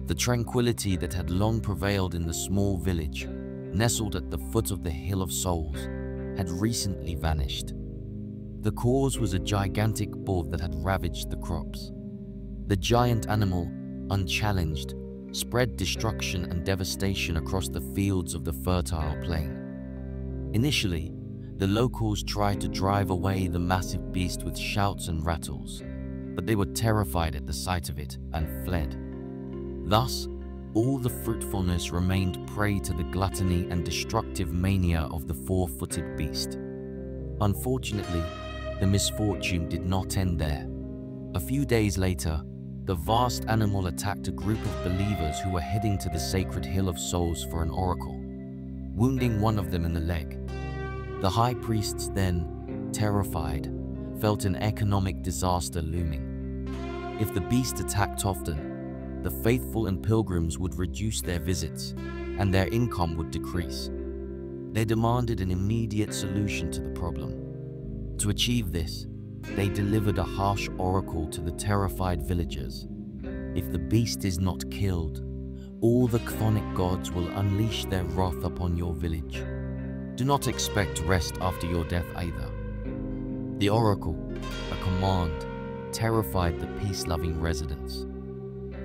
The tranquility that had long prevailed in the small village, nestled at the foot of the Hill of Souls, had recently vanished. The cause was a gigantic boar that had ravaged the crops. The giant animal, unchallenged, spread destruction and devastation across the fields of the fertile plain. Initially, the locals tried to drive away the massive beast with shouts and rattles, but they were terrified at the sight of it and fled. Thus, all the fruitfulness remained prey to the gluttony and destructive mania of the four-footed beast. Unfortunately, the misfortune did not end there. A few days later, the vast animal attacked a group of believers who were heading to the sacred Hill of Souls for an oracle, wounding one of them in the leg. The high priests then, terrified, felt an economic disaster looming. If the beast attacked often, the faithful and pilgrims would reduce their visits, and their income would decrease. They demanded an immediate solution to the problem. To achieve this, they delivered a harsh oracle to the terrified villagers. If the beast is not killed, all the Chthonic gods will unleash their wrath upon your village. Do not expect rest after your death either. The oracle, a command, terrified the peace-loving residents.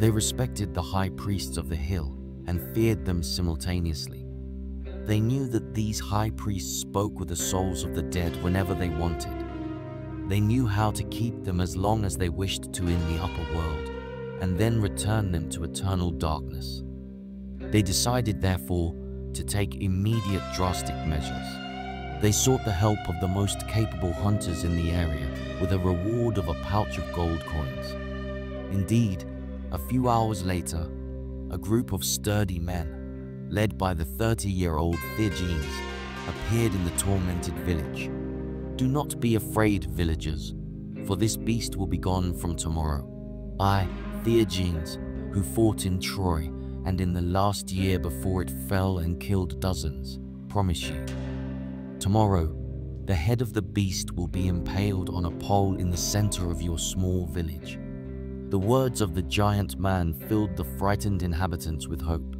They respected the high priests of the hill and feared them simultaneously. They knew that these high priests spoke with the souls of the dead whenever they wanted. They knew how to keep them as long as they wished to in the upper world, and then return them to eternal darkness. They decided, therefore, to take immediate drastic measures. They sought the help of the most capable hunters in the area with a reward of a pouch of gold coins. Indeed, a few hours later, a group of sturdy men, led by the 30-year-old Theagenes, appeared in the tormented village. Do not be afraid, villagers, for this beast will be gone from tomorrow. I, Theagenes, who fought in Troy and in the last year before it fell and killed dozens, promise you. Tomorrow, the head of the beast will be impaled on a pole in the center of your small village. The words of the giant man filled the frightened inhabitants with hope.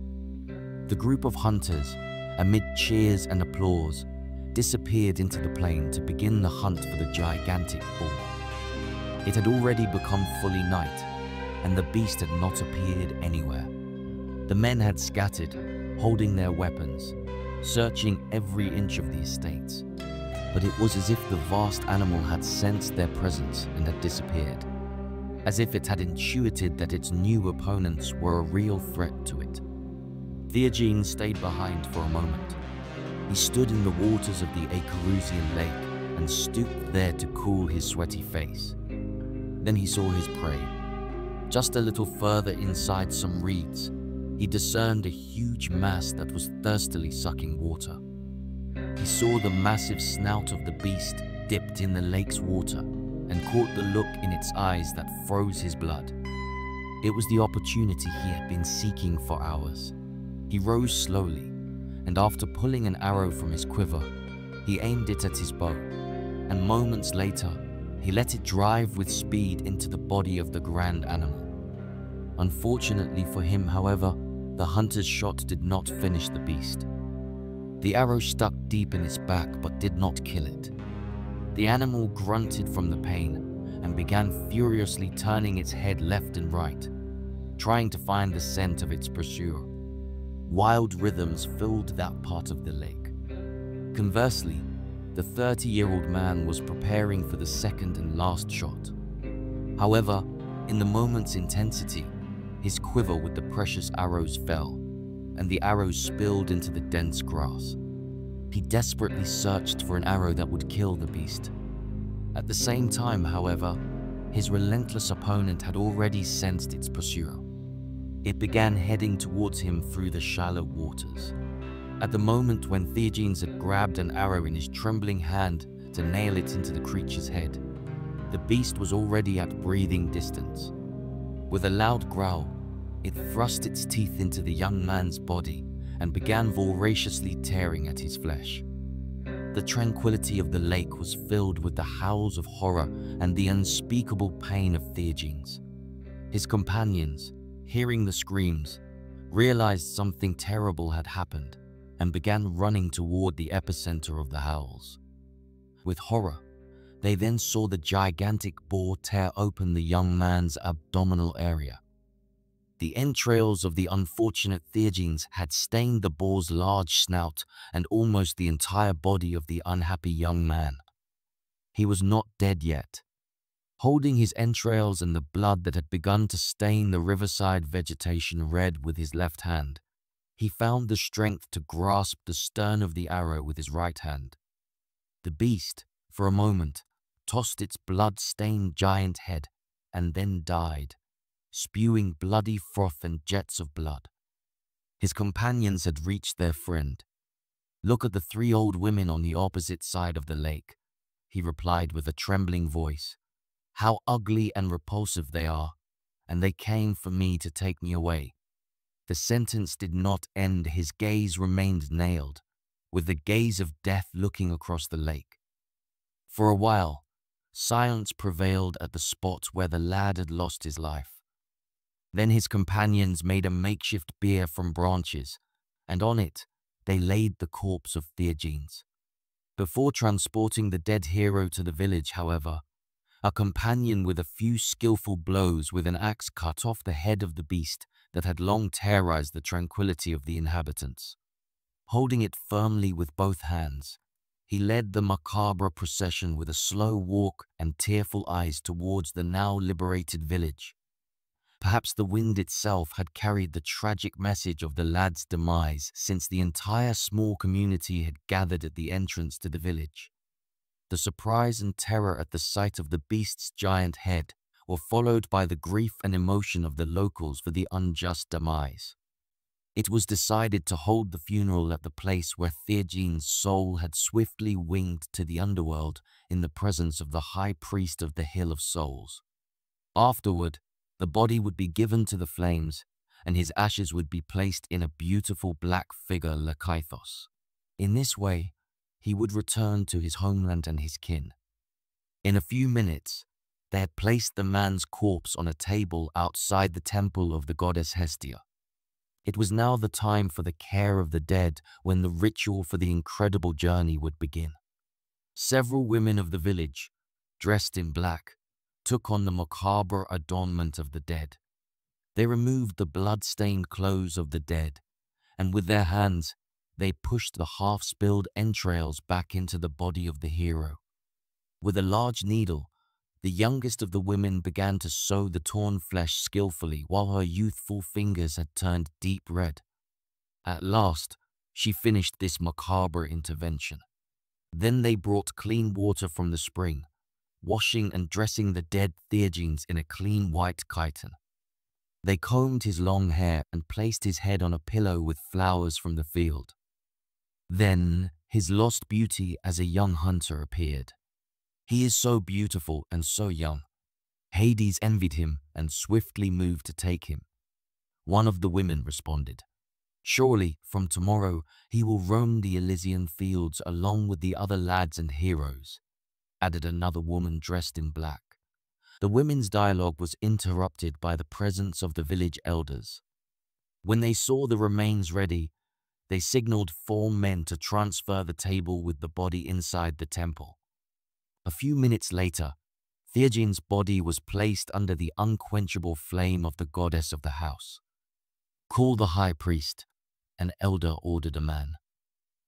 The group of hunters, amid cheers and applause, disappeared into the plain to begin the hunt for the gigantic boar. It had already become fully night, and the beast had not appeared anywhere. The men had scattered, holding their weapons, searching every inch of the estates. But it was as if the vast animal had sensed their presence and had disappeared, as if it had intuited that its new opponents were a real threat to it. Theagenes stayed behind for a moment. He stood in the waters of the Acherusian lake and stooped there to cool his sweaty face. Then he saw his prey. Just a little further inside some reeds, he discerned a huge mass that was thirstily sucking water. He saw the massive snout of the beast dipped in the lake's water and caught the look in its eyes that froze his blood. It was the opportunity he had been seeking for hours. He rose slowly, and after pulling an arrow from his quiver, he aimed it at his bow, and moments later, he let it drive with speed into the body of the grand animal. Unfortunately for him, however, the hunter's shot did not finish the beast. The arrow stuck deep in its back but did not kill it. The animal grunted from the pain and began furiously turning its head left and right, trying to find the scent of its pursuer. Wild rhythms filled that part of the lake. Conversely, the 30-year-old man was preparing for the second and last shot. However, in the moment's intensity, his quiver with the precious arrows fell, and the arrows spilled into the dense grass. He desperately searched for an arrow that would kill the beast. At the same time, however, his relentless opponent had already sensed its pursuer. It began heading towards him through the shallow waters. At the moment when Theagenes had grabbed an arrow in his trembling hand to nail it into the creature's head, the beast was already at breathing distance. With a loud growl, it thrust its teeth into the young man's body and began voraciously tearing at his flesh. The tranquility of the lake was filled with the howls of horror and the unspeakable pain of Theagenes. His companions, hearing the screams, realized something terrible had happened and began running toward the epicenter of the howls. With horror, they then saw the gigantic boar tear open the young man's abdominal area. The entrails of the unfortunate Theagenes had stained the boar's large snout and almost the entire body of the unhappy young man. He was not dead yet. Holding his entrails and the blood that had begun to stain the riverside vegetation red with his left hand, he found the strength to grasp the stern of the arrow with his right hand. The beast, for a moment, tossed its blood-stained giant head and then died, spewing bloody froth and jets of blood. His companions had reached their friend. "Look at the 3 old women on the opposite side of the lake," he replied with a trembling voice. "How ugly and repulsive they are, and they came for me to take me away." The sentence did not end. His gaze remained nailed, with the gaze of death looking across the lake. For a while, silence prevailed at the spot where the lad had lost his life. Then his companions made a makeshift bier from branches, and on it they laid the corpse of Theagenes. Before transporting the dead hero to the village, however, a companion with a few skillful blows with an axe cut off the head of the beast that had long terrorized the tranquility of the inhabitants. Holding it firmly with both hands, he led the macabre procession with a slow walk and tearful eyes towards the now liberated village. Perhaps the wind itself had carried the tragic message of the lad's demise, since the entire small community had gathered at the entrance to the village. The surprise and terror at the sight of the beast's giant head were followed by the grief and emotion of the locals for the unjust demise. It was decided to hold the funeral at the place where Theagenes' soul had swiftly winged to the underworld in the presence of the high priest of the Hill of Souls. Afterward, the body would be given to the flames, and his ashes would be placed in a beautiful black figure Lekythos. In this way, he would return to his homeland and his kin. In a few minutes, they had placed the man's corpse on a table outside the temple of the goddess Hestia. It was now the time for the care of the dead, when the ritual for the incredible journey would begin. Several women of the village, dressed in black, took on the macabre adornment of the dead. They removed the blood-stained clothes of the dead, and with their hands, they pushed the half-spilled entrails back into the body of the hero. With a large needle, the youngest of the women began to sew the torn flesh skillfully, while her youthful fingers had turned deep red. At last, she finished this macabre intervention. Then they brought clean water from the spring, washing and dressing the dead Theagenes in a clean white chiton. They combed his long hair and placed his head on a pillow with flowers from the field. Then his lost beauty as a young hunter appeared. "He is so beautiful and so young." Hades envied him and swiftly moved to take him. One of the women responded, "Surely, from tomorrow, he will roam the Elysian fields along with the other lads and heroes," added another woman dressed in black. The women's dialogue was interrupted by the presence of the village elders. When they saw the remains ready, they signaled 4 men to transfer the table with the body inside the temple. A few minutes later, Theagenes' body was placed under the unquenchable flame of the goddess of the house. "Call the high priest," an elder ordered a man.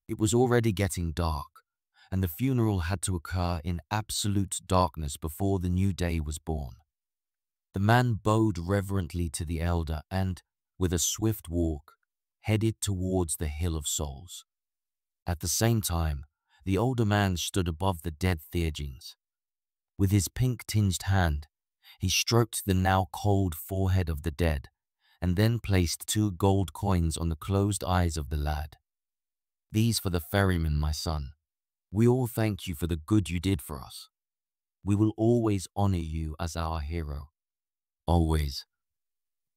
It was already getting dark, and the funeral had to occur in absolute darkness before the new day was born. The man bowed reverently to the elder and, with a swift walk, headed towards the Hill of Souls. At the same time, the older man stood above the dead Theagenes. With his pink-tinged hand, he stroked the now cold forehead of the dead, and then placed 2 gold coins on the closed eyes of the lad. "These for the ferryman, my son. We all thank you for the good you did for us. We will always honor you as our hero. Always."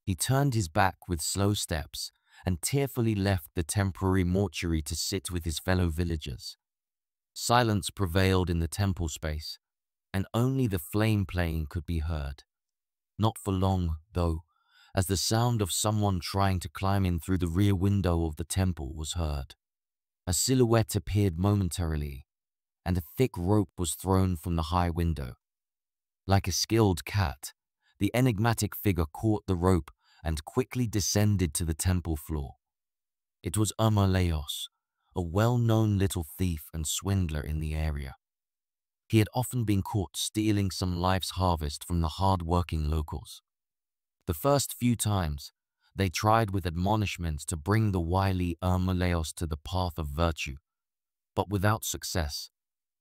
He turned his back with slow steps and tearfully left the temporary mortuary to sit with his fellow villagers. Silence prevailed in the temple space, and only the flame playing could be heard. Not for long, though, as the sound of someone trying to climb in through the rear window of the temple was heard. A silhouette appeared momentarily, and a thick rope was thrown from the high window. Like a skilled cat, the enigmatic figure caught the rope and quickly descended to the temple floor. It was Leos, a well-known little thief and swindler in the area. He had often been caught stealing some life's harvest from the hard-working locals. The first few times, they tried with admonishments to bring the wily Leos to the path of virtue, but without success.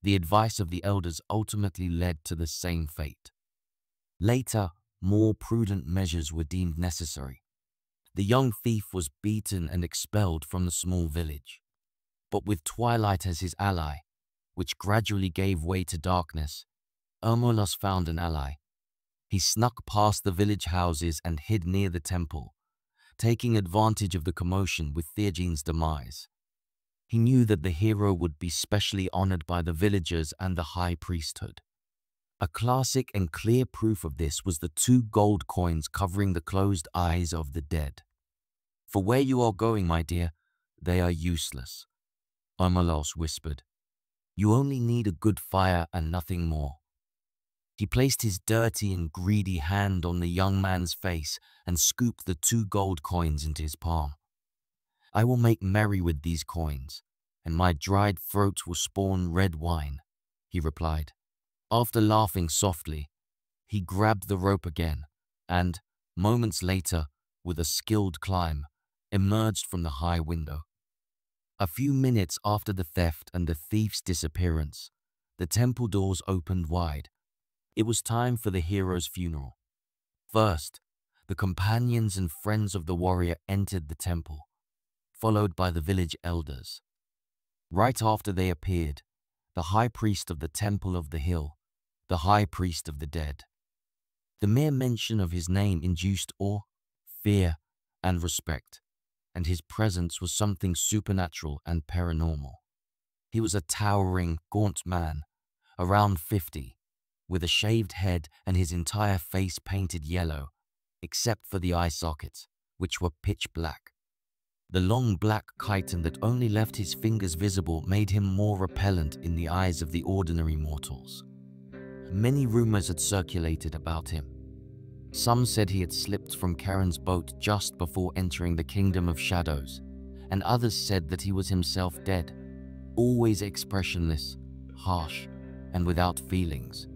The advice of the elders ultimately led to the same fate. Later, more prudent measures were deemed necessary. The young thief was beaten and expelled from the small village. But with twilight as his ally, which gradually gave way to darkness, Ermolos found an ally. He snuck past the village houses and hid near the temple, taking advantage of the commotion with Theagenes' demise. He knew that the hero would be specially honored by the villagers and the high priesthood. A classic and clear proof of this was the 2 gold coins covering the closed eyes of the dead. "For where you are going, my dear, they are useless," Ermolos whispered. "You only need a good fire and nothing more." He placed his dirty and greedy hand on the young man's face and scooped the 2 gold coins into his palm. "I will make merry with these coins, and my dried throat will spawn red wine," he replied. After laughing softly, he grabbed the rope again and, moments later, with a skilled climb, emerged from the high window. A few minutes after the theft and the thief's disappearance, the temple doors opened wide. It was time for the hero's funeral. First, the companions and friends of the warrior entered the temple, followed by the village elders. Right after they appeared, the high priest of the Temple of the Hill, the high priest of the dead. The mere mention of his name induced awe, fear, and respect, and his presence was something supernatural and paranormal. He was a towering, gaunt man, around 50, with a shaved head and his entire face painted yellow, except for the eye sockets, which were pitch black. The long black chiton that only left his fingers visible made him more repellent in the eyes of the ordinary mortals. Many rumors had circulated about him. Some said he had slipped from Charon's boat just before entering the Kingdom of Shadows, and others said that he was himself dead, always expressionless, harsh, and without feelings.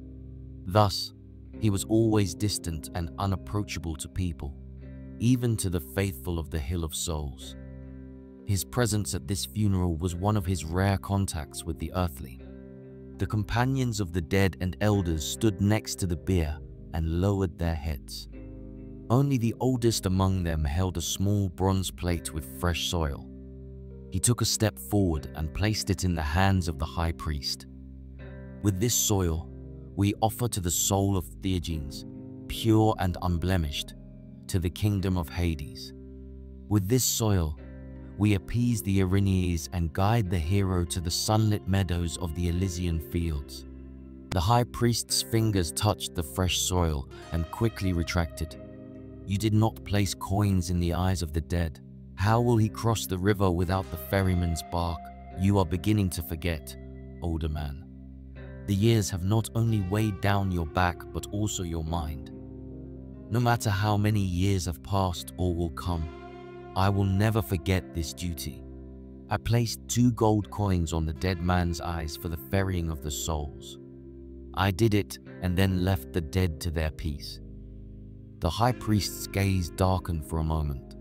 Thus, he was always distant and unapproachable to people, even to the faithful of the Hill of Souls. His presence at this funeral was one of his rare contacts with the earthly. The companions of the dead and elders stood next to the bier and lowered their heads. Only the oldest among them held a small bronze plate with fresh soil. He took a step forward and placed it in the hands of the high priest. "With this soil, we offer to the soul of Theagenes, pure and unblemished, to the kingdom of Hades. With this soil, we appease the Erinyes and guide the hero to the sunlit meadows of the Elysian fields." The high priest's fingers touched the fresh soil and quickly retracted. "You did not place coins in the eyes of the dead. How will he cross the river without the ferryman's bark? You are beginning to forget, older man. The years have not only weighed down your back but also your mind. No matter how many years have passed or will come, I will never forget this duty. I placed 2 gold coins on the dead man's eyes for the ferrying of the souls. I did it and then left the dead to their peace." The high priest's gaze darkened for a moment.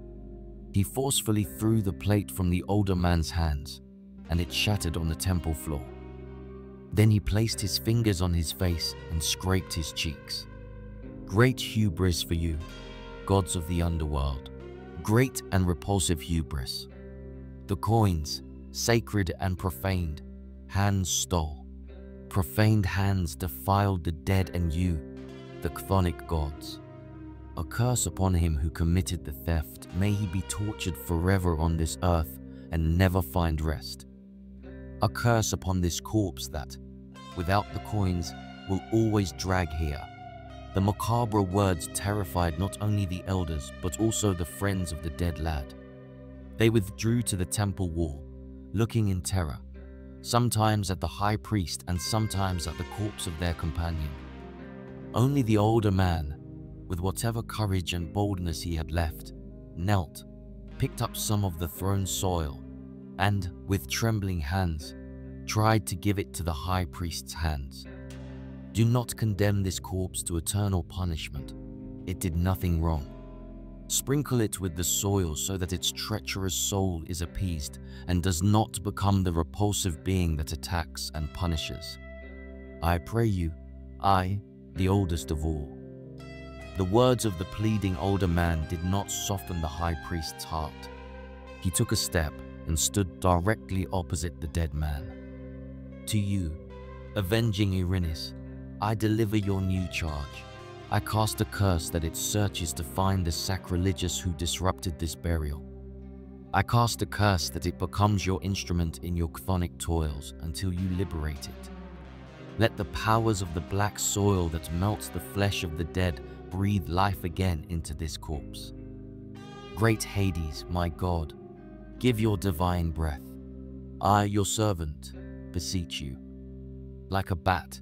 He forcefully threw the plate from the older man's hands, and it shattered on the temple floor. Then he placed his fingers on his face and scraped his cheeks. "Great hubris for you, gods of the underworld. Great and repulsive hubris. The coins, sacred and profaned, hands stole. Profaned hands defiled the dead and you, the Chthonic gods. A curse upon him who committed the theft. May he be tortured forever on this earth and never find rest. A curse upon this corpse that, without the coins, will always drag here. The macabre words terrified not only the elders but also the friends of the dead lad. They withdrew to the temple wall, looking in terror, sometimes at the high priest and sometimes at the corpse of their companion. Only the older man, with whatever courage and boldness he had left, knelt, picked up some of the thrown soil, and, with trembling hands, tried to give it to the high priest's hands. Do not condemn this corpse to eternal punishment. It did nothing wrong. Sprinkle it with the soil so that its treacherous soul is appeased and does not become the repulsive being that attacks and punishes. I pray you, I, the oldest of all. The words of the pleading older man did not soften the high priest's heart. He took a step and stood directly opposite the dead man. To you, avenging Erinis, I deliver your new charge. I cast a curse that it searches to find the sacrilegious who disrupted this burial. I cast a curse that it becomes your instrument in your chthonic toils until you liberate it. Let the powers of the black soil that melts the flesh of the dead breathe life again into this corpse. Great Hades, my God, give your divine breath. I, your servant, beseech you. Like a bat,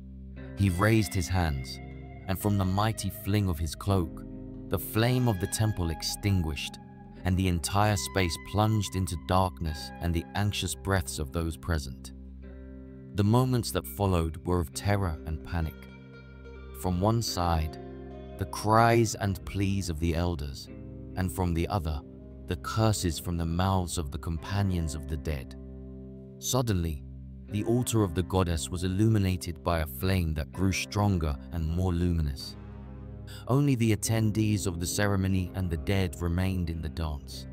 he raised his hands, and from the mighty fling of his cloak, the flame of the temple extinguished, and the entire space plunged into darkness and the anxious breaths of those present. The moments that followed were of terror and panic. From one side, the cries and pleas of the elders, and from the other, the curses from the mouths of the companions of the dead. Suddenly, the altar of the goddess was illuminated by a flame that grew stronger and more luminous. Only the attendees of the ceremony and the dead remained in the dance.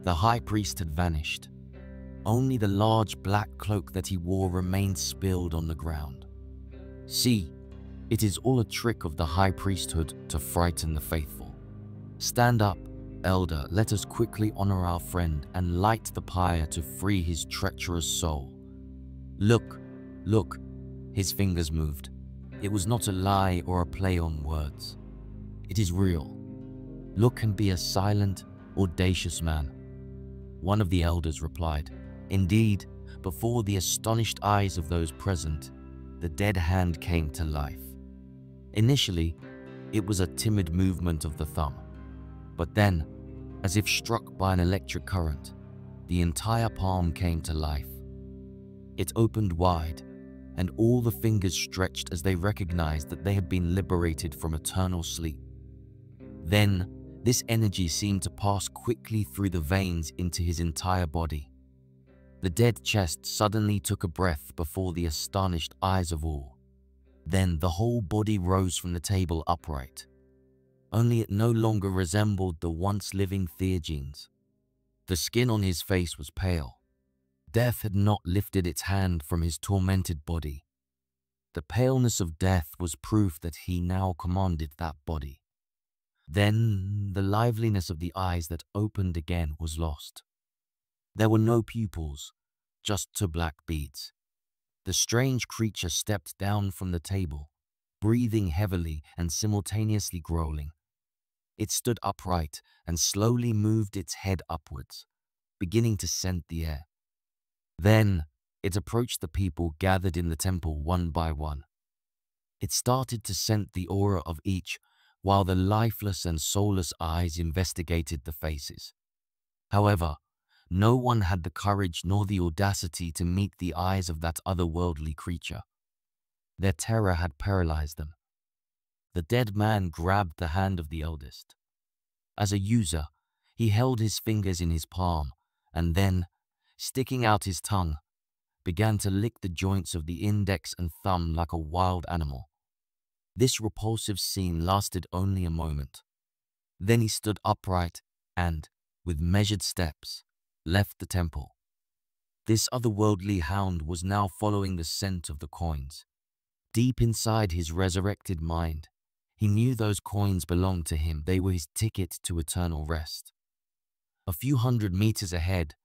The high priest had vanished. Only the large black cloak that he wore remained spilled on the ground. See, it is all a trick of the high priesthood to frighten the faithful. Stand up, elder, let us quickly honor our friend and light the pyre to free his treacherous soul. Look, look, his fingers moved. It was not a lie or a play on words. It is real. Look and be a silent, audacious man. One of the elders replied. Indeed, before the astonished eyes of those present, the dead hand came to life. Initially, it was a timid movement of the thumb. But then, as if struck by an electric current, the entire palm came to life. It opened wide, and all the fingers stretched as they recognized that they had been liberated from eternal sleep. Then, this energy seemed to pass quickly through the veins into his entire body. The dead chest suddenly took a breath before the astonished eyes of all. Then the whole body rose from the table upright. Only it no longer resembled the once living Theagenes. The skin on his face was pale. Death had not lifted its hand from his tormented body. The paleness of death was proof that he now commanded that body. Then the liveliness of the eyes that opened again was lost. There were no pupils, just two black beads. The strange creature stepped down from the table, breathing heavily and simultaneously growling. It stood upright and slowly moved its head upwards, beginning to scent the air. Then it approached the people gathered in the temple one by one. It started to scent the aura of each, while the lifeless and soulless eyes investigated the faces. However, no one had the courage nor the audacity to meet the eyes of that otherworldly creature. Their terror had paralyzed them. The dead man grabbed the hand of the eldest. As a user, he held his fingers in his palm, and then, sticking out his tongue, began to lick the joints of the index and thumb like a wild animal. This repulsive scene lasted only a moment. Then he stood upright and, with measured steps, left the temple. This otherworldly hound was now following the scent of the coins. Deep inside his resurrected mind, he knew those coins belonged to him. They were his ticket to eternal rest. A few hundred meters ahead,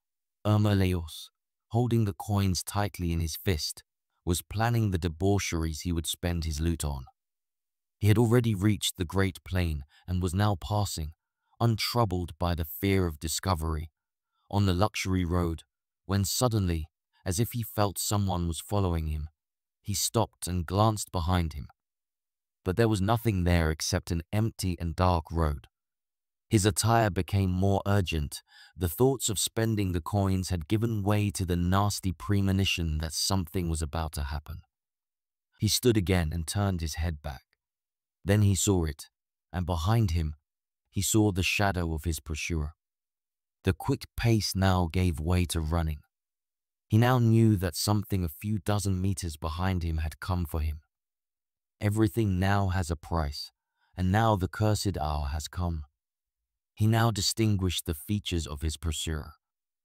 Leos, holding the coins tightly in his fist, was planning the debaucheries he would spend his loot on. He had already reached the great plain and was now passing, untroubled by the fear of discovery, on the luxury road, when suddenly, as if he felt someone was following him, he stopped and glanced behind him. But there was nothing there except an empty and dark road. His attire became more urgent. The thoughts of spending the coins had given way to the nasty premonition that something was about to happen. He stood again and turned his head back. Then he saw it, and behind him, he saw the shadow of his pursuer. The quick pace now gave way to running. He now knew that something a few dozen meters behind him had come for him. Everything now has a price, and now the cursed hour has come. He now distinguished the features of his pursuer.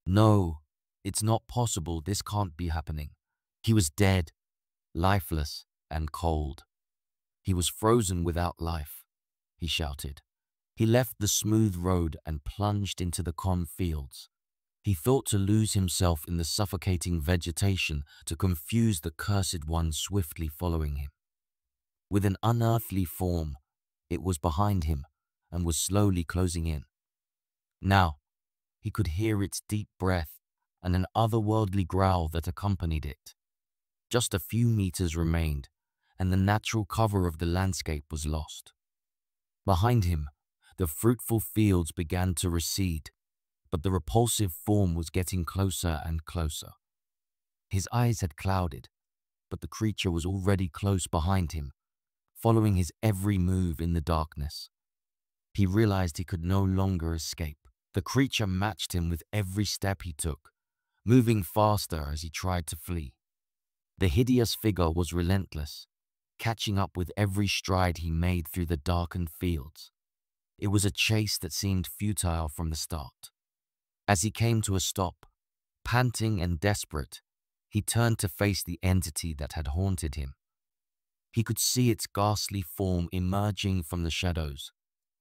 No, it's not possible, this can't be happening. He was dead, lifeless and cold. He was frozen without life, he shouted. He left the smooth road and plunged into the cornfields. He thought to lose himself in the suffocating vegetation to confuse the cursed one swiftly following him. With an unearthly form, it was behind him and was slowly closing in. Now, he could hear its deep breath and an otherworldly growl that accompanied it. Just a few meters remained, and the natural cover of the landscape was lost. Behind him, the fruitful fields began to recede, but the repulsive form was getting closer and closer. His eyes had clouded, but the creature was already close behind him, following his every move in the darkness. He realized he could no longer escape. The creature matched him with every step he took, moving faster as he tried to flee. The hideous figure was relentless, catching up with every stride he made through the darkened fields. It was a chase that seemed futile from the start. As he came to a stop, panting and desperate, he turned to face the entity that had haunted him. He could see its ghastly form emerging from the shadows,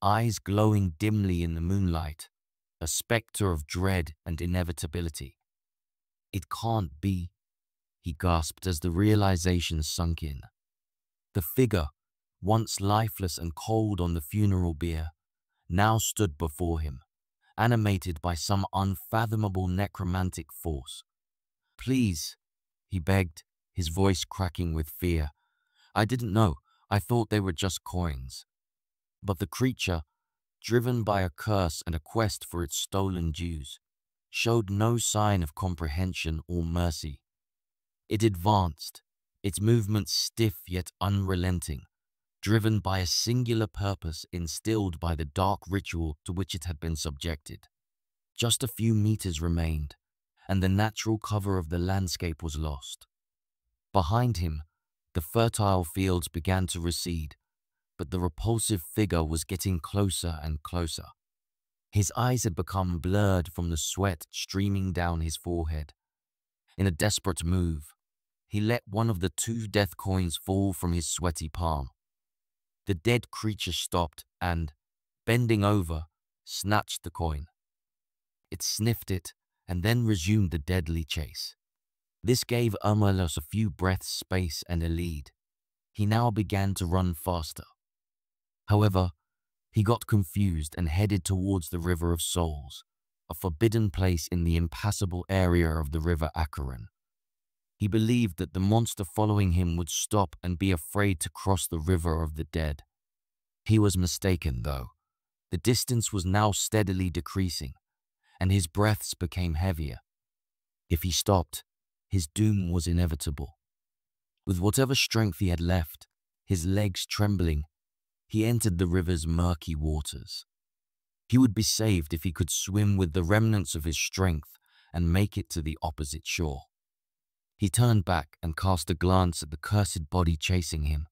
eyes glowing dimly in the moonlight, a spectre of dread and inevitability. It can't be, he gasped as the realization sunk in. The figure, once lifeless and cold on the funeral bier, now stood before him, animated by some unfathomable necromantic force. Please, he begged, his voice cracking with fear. I didn't know. I thought they were just coins. But the creature, driven by a curse and a quest for its stolen dues, showed no sign of comprehension or mercy. It advanced, its movements stiff yet unrelenting, driven by a singular purpose instilled by the dark ritual to which it had been subjected. Just a few meters remained, and the natural cover of the landscape was lost. Behind him, the fertile fields began to recede, but the repulsive figure was getting closer and closer. His eyes had become blurred from the sweat streaming down his forehead. In a desperate move, he let one of the 2 death coins fall from his sweaty palm. The dead creature stopped and, bending over, snatched the coin. It sniffed it and then resumed the deadly chase. This gave Ermolos a few breaths space and a lead. He now began to run faster. However, he got confused and headed towards the River of Souls, a forbidden place in the impassable area of the River Acheron. He believed that the monster following him would stop and be afraid to cross the River of the Dead. He was mistaken, though. The distance was now steadily decreasing, and his breaths became heavier. If he stopped, his doom was inevitable. With whatever strength he had left, his legs trembling, he entered the river's murky waters. He would be saved if he could swim with the remnants of his strength and make it to the opposite shore. He turned back and cast a glance at the cursed body chasing him.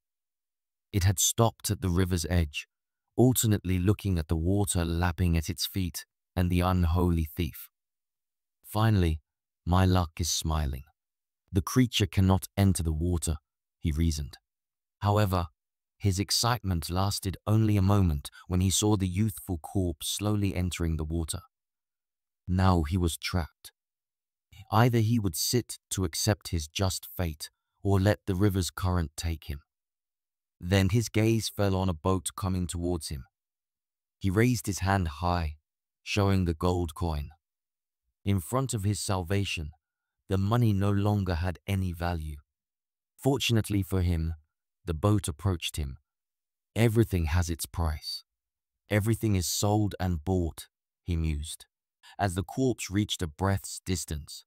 It had stopped at the river's edge, alternately looking at the water lapping at its feet and the unholy thief. Finally, my luck is smiling. The creature cannot enter the water, he reasoned. However, his excitement lasted only a moment when he saw the youthful corpse slowly entering the water. Now he was trapped. Either he would sit to accept his just fate or let the river's current take him. Then his gaze fell on a boat coming towards him. He raised his hand high, showing the gold coin. In front of his salvation, the money no longer had any value. Fortunately for him, the boat approached him. Everything has its price. Everything is sold and bought, he mused. As the corpse reached a breath's distance,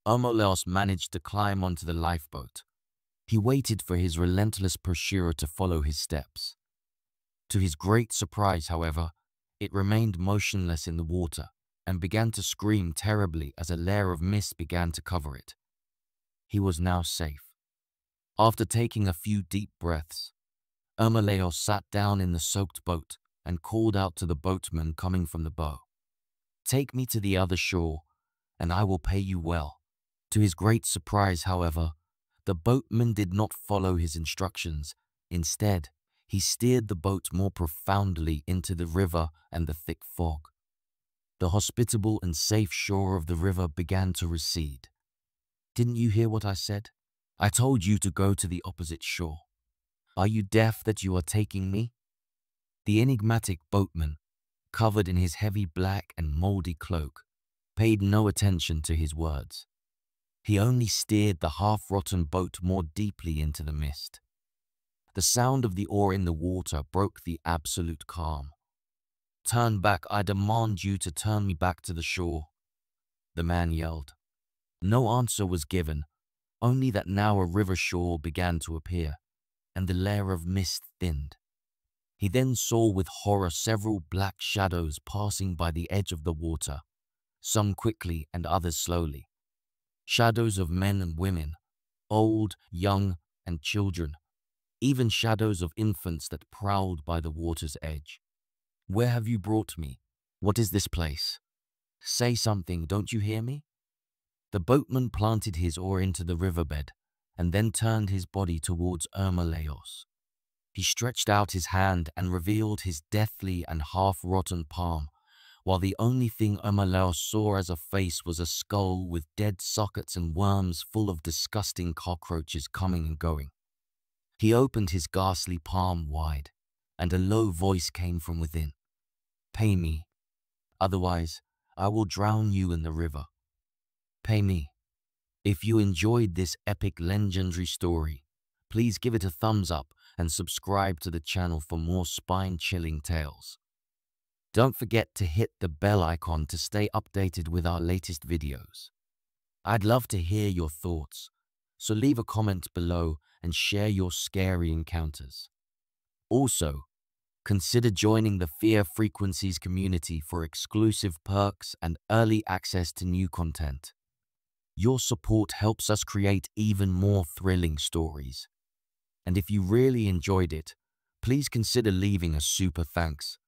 Armolaos managed to climb onto the lifeboat. He waited for his relentless pursuer to follow his steps. To his great surprise, however, it remained motionless in the water and began to scream terribly as a layer of mist began to cover it. He was now safe. After taking a few deep breaths, Armolaos sat down in the soaked boat and called out to the boatman coming from the bow, "Take me to the other shore, and I will pay you well." To his great surprise, however, the boatman did not follow his instructions. Instead, he steered the boat more profoundly into the river and the thick fog. The hospitable and safe shore of the river began to recede. "Didn't you hear what I said? I told you to go to the opposite shore. Are you deaf that you are taking me?" The enigmatic boatman, covered in his heavy black and moldy cloak, paid no attention to his words. He only steered the half-rotten boat more deeply into the mist. The sound of the oar in the water broke the absolute calm. "Turn back, I demand you to turn me back to the shore," the man yelled. No answer was given, only that now a river shore began to appear, and the layer of mist thinned. He then saw with horror several black shadows passing by the edge of the water, some quickly and others slowly. Shadows of men and women, old, young, and children, even shadows of infants that prowled by the water's edge. "Where have you brought me? What is this place? Say something, don't you hear me?" The boatman planted his oar into the riverbed and then turned his body towards Armolaos. He stretched out his hand and revealed his deathly and half-rotten palm, while the only thing Armolaos saw as a face was a skull with dead sockets and worms full of disgusting cockroaches coming and going. He opened his ghastly palm wide, and a low voice came from within. "Pay me, otherwise I will drown you in the river. Pay me." If you enjoyed this epic legendary story, please give it a thumbs up and subscribe to the channel for more spine-chilling tales. Don't forget to hit the bell icon to stay updated with our latest videos. I'd love to hear your thoughts, so leave a comment below and share your scary encounters. Also, consider joining the Fear Frequencies community for exclusive perks and early access to new content. Your support helps us create even more thrilling stories. And if you really enjoyed it, please consider leaving a super thanks